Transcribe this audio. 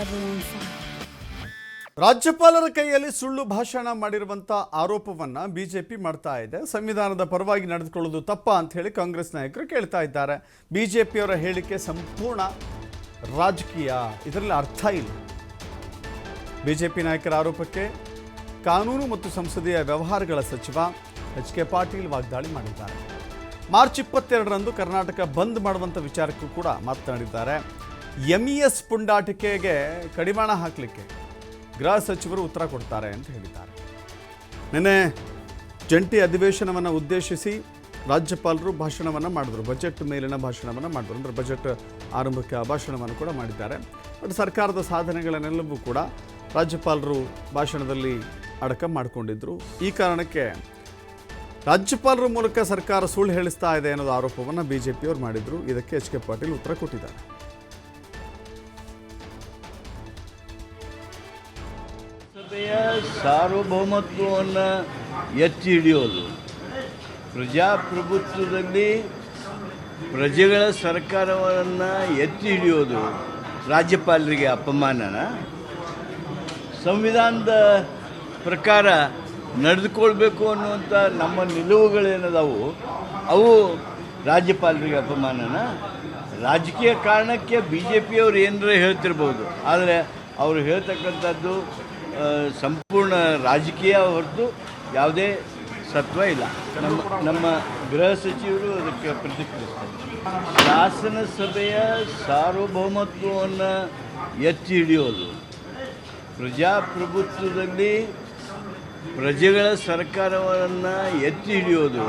everyone fine. ರಾಜ್ಯಪಾಲರ ಕೈಯಲ್ಲಿ ಸುಳ್ಳು ಭಾಷಣ ಮಾಡಿರುವಂತ ಆರೋಪವನ್ನ ಬಿಜೆಪಿ ಮಾಡ್ತಾ ಇದೆ. ಸಂವಿಧಾನದ ಪರವಾಗಿ ನಡೆದುಕೊಳ್ಳುವುದು ತಪ್ಪ ಅಂತ ಹೇಳಿ ಕಾಂಗ್ರೆಸ್ ನಾಯಕರು ಕೇಳ್ತಾ ಇದ್ದಾರೆ. ಬಿಜೆಪಿಯವರ ಹೇಳಿಕೆ ಸಂಪೂರ್ಣ ರಾಜಕೀಯ, ಇದರಲ್ಲಿ ಅರ್ಥ ಇಲ್ಲ. ಬಿಜೆಪಿ ನಾಯಕರ ಆರೋಪಕ್ಕೆ ಕಾನೂನು ಮತ್ತು ಸಂಸದೀಯ ವ್ಯವಹಾರಗಳ ಸಚಿವ ಎಚ್ ಕೆ ಪಾಟೀಲ್ ವಾಗ್ದಾಳಿ ಮಾಡಿದ್ದಾರೆ. ಮಾರ್ಚ್ 22ರಂದು ಕರ್ನಾಟಕ ಬಂದ್ ಮಾಡುವಂಥ ವಿಚಾರಕ್ಕೂ ಕೂಡ ಮಾತನಾಡಿದ್ದಾರೆ. MES ಪುಂಡಾಟಿಕೆಗೆ ಕಡಿವಾಣ ಹಾಕಲಿಕ್ಕೆ ಗೃಹ ಸಚಿವರು ಉತ್ತರ ಕೊಡ್ತಾರೆ ಅಂತ ಹೇಳಿದ್ದಾರೆ. ನಿನ್ನೆ ಜಂಟಿ ಅಧಿವೇಶನವನ್ನು ಉದ್ದೇಶಿಸಿ ರಾಜ್ಯಪಾಲರು ಭಾಷಣವನ್ನು ಮಾಡಿದ್ರು. ಬಜೆಟ್ ಮೇಲಿನ ಭಾಷಣವನ್ನು ಮಾಡಿದ್ರು. ಅಂದರೆ ಬಜೆಟ್ ಆರಂಭಕ್ಕೆ ಭಾಷಣವನ್ನು ಕೂಡ ಮಾಡಿದ್ದಾರೆ. ಬಟ್ ಸರ್ಕಾರದ ಸಾಧನೆಗಳನ್ನೆಲ್ಲವೂ ಕೂಡ ರಾಜ್ಯಪಾಲರು ಭಾಷಣದಲ್ಲಿ ಅಡಕ ಮಾಡಿಕೊಂಡಿದ್ದರು. ಈ ಕಾರಣಕ್ಕೆ ರಾಜ್ಯಪಾಲರ ಮೂಲಕ ಸರ್ಕಾರ ಸುಳ್ಳು ಹೇಳಿಸ್ತಾ ಇದೆ ಅನ್ನೋದು ಆರೋಪವನ್ನು ಬಿಜೆಪಿಯವರು ಮಾಡಿದ್ರು. ಇದಕ್ಕೆ ಎಚ್ ಕೆ ಪಾಟೀಲ್ ಉತ್ತರ ಕೊಟ್ಟಿದ್ದಾರೆ. ಸಭೆಯ ಸಾರ್ವಭೌಮತ್ವವನ್ನು ಎತ್ತಿ ಹಿಡಿಯೋದು, ಪ್ರಜಾಪ್ರಭುತ್ವದಲ್ಲಿ ಪ್ರಜೆಗಳ ಸರ್ಕಾರವನ್ನು ಎತ್ತಿ ಹಿಡಿಯೋದು ರಾಜ್ಯಪಾಲರಿಗೆ ಅಪಮಾನನ? ಸಂವಿಧಾನದ ಪ್ರಕಾರ ನಡೆದುಕೊಳ್ಬೇಕು ಅನ್ನುವಂಥ ನಮ್ಮ ನಿಲುವುಗಳೇನದಾವು ಅವು ರಾಜ್ಯಪಾಲರಿಗೆ ಅಪಮಾನನ? ರಾಜಕೀಯ ಕಾರಣಕ್ಕೆ BJPಯವರು ಏನರ ಹೇಳ್ತಿರ್ಬೋದು, ಆದರೆ ಅವರು ಹೇಳ್ತಕ್ಕಂಥದ್ದು ಸಂಪೂರ್ಣ ರಾಜಕೀಯ ಹೊರತು ಯಾವುದೇ ಸತ್ವ ಇಲ್ಲ. ನಮ್ಮ ಗೃಹ ಸಚಿವರು ಅದಕ್ಕೆ ಪ್ರತಿಕ್ರಿಯಿಸ್ತಾರೆ. ಶಾಸನ ಸಭೆಯ ಸಾರ್ವಭೌಮತ್ವವನ್ನು ಎತ್ತಿ ಹಿಡಿಯೋದು, ಪ್ರಜಾಪ್ರಭುತ್ವದಲ್ಲಿ ಪ್ರಜೆಗಳ ಸರ್ಕಾರವನ್ನು ಎತ್ತಿ ಹಿಡಿಯೋದು